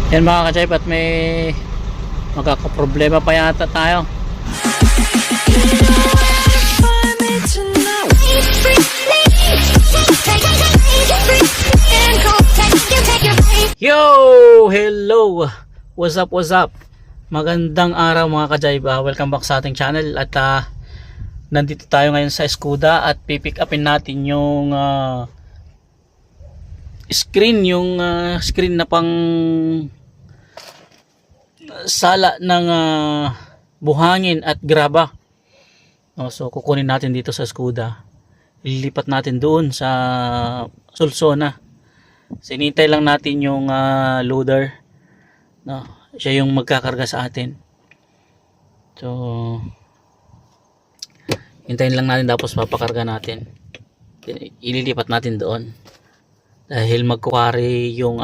Yan mga ka-Jive, at may magkakaproblema pa yata tayo. Yo! Hello! What's up? What's up? Magandang araw mga ka-Jive. Welcome back sa ating channel. At nandito tayo ngayon sa Escuda at pipick upin natin yung screen na pang sala ng buhangin at graba. So kukunin natin dito sa Escuda. Ililipat natin doon sa Sulsona. Sinintay lang natin yung loader. No, siya yung magkakarga sa atin. So hintayin lang natin, tapos papakarga natin. Ililipat natin doon. Dahil magkuwari yung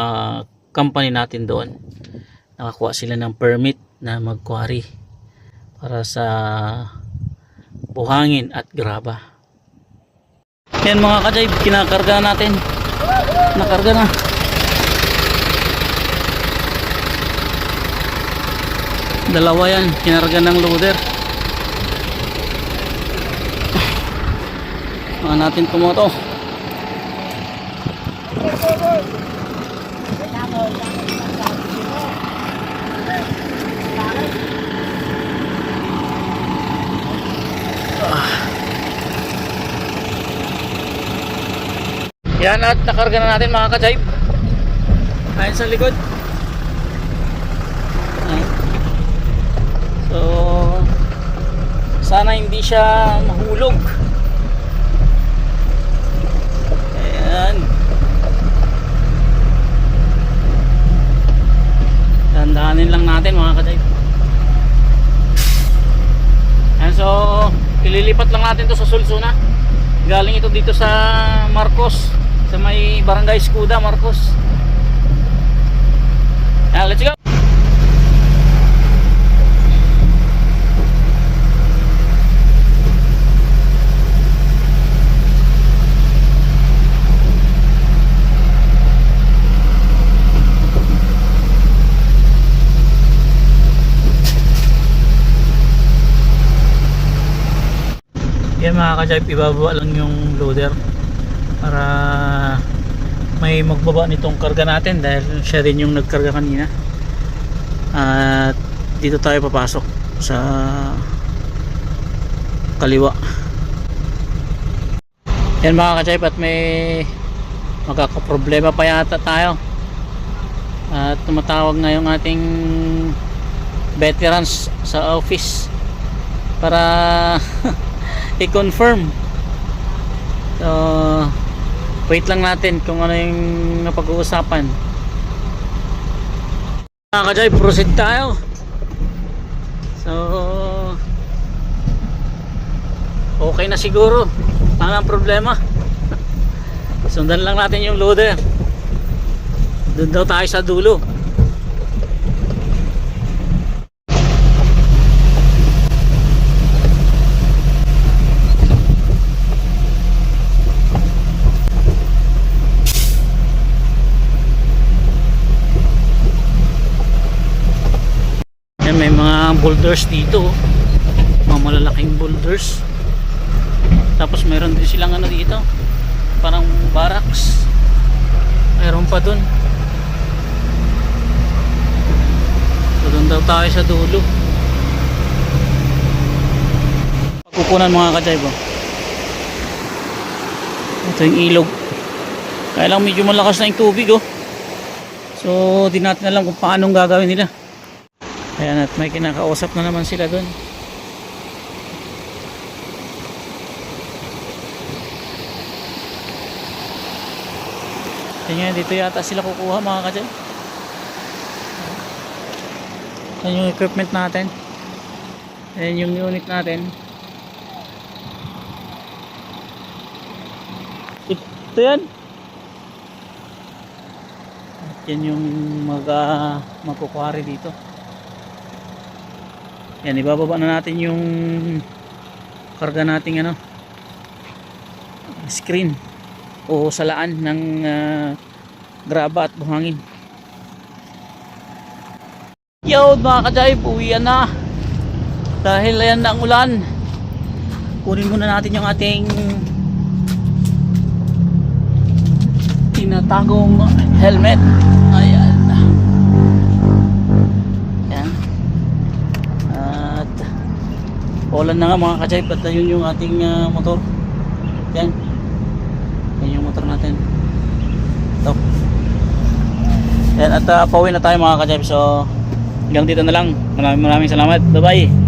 company natin doon. Nakakuha sila ng permit na magkuwari para sa buhangin at graba. Yan mga ka-Jive, kinakarga natin. Nakarga na. Dalawa yan, kinarga ng loader. Mga natin tumoto. Yan, at nakarga na natin mga ka-Jive. Ayun sa likod. So sana hindi siya mahulog. Ayan. Dandahanin lang natin mga ka-Jive. Ayan, so ililipat lang natin to sa Sulsona. Galing ito dito sa Marcos, sa may barangay Escuda, Marcos. Let's go. Yan mga ka-Jive, ibababa lang yung loader para may magbaba nitong karga natin, dahil siya rin yung nagkarga kanina. At dito tayo papasok sa kaliwa. Yan mga ka-Jive, at may magkakaproblema pa yata tayo. At tumatawag na yung ating veterans sa office para i-confirm. So wait lang natin kung ano yung napag-uusapan. Mga ka-Jive, proceed tayo. So okay na siguro. Ang problema, sundan lang natin yung loader. Doon daw tayo sa dulo. May mga boulders dito, mga malalaking boulders. Tapos meron din silang ano dito, parang barracks. Meron pa dun. So dun daw tayo sa dulo. Pagkukunan mga ka-Jive, ito yung ilog. Kaya lang medyo malakas na yung tubig, so di natin alam kung paano gagawin nila. Ayan, at may kinakausap na naman sila doon. Kaya dito yata sila kukuha mga ka-Jive. Ayan yung equipment natin. Ayan yung unit natin. Ito yan. At yan yung magkukwari dito. Yan, ibababa na natin yung karga nating screen o salaan ng graba at buhangin. Yo mga kajayb, uwian na. Dahil ayan na ang ulan. Kunin muna natin yung ating tinatagong helmet. Ayan. Ayan. At ulan na nga mga kajayb. At yun yung ating motor. Ayan. Ayan yung motor natin. Ito. Ayan, at pauwi na tayo mga kajayb. So hanggang dito na lang. Maraming salamat. Bye bye.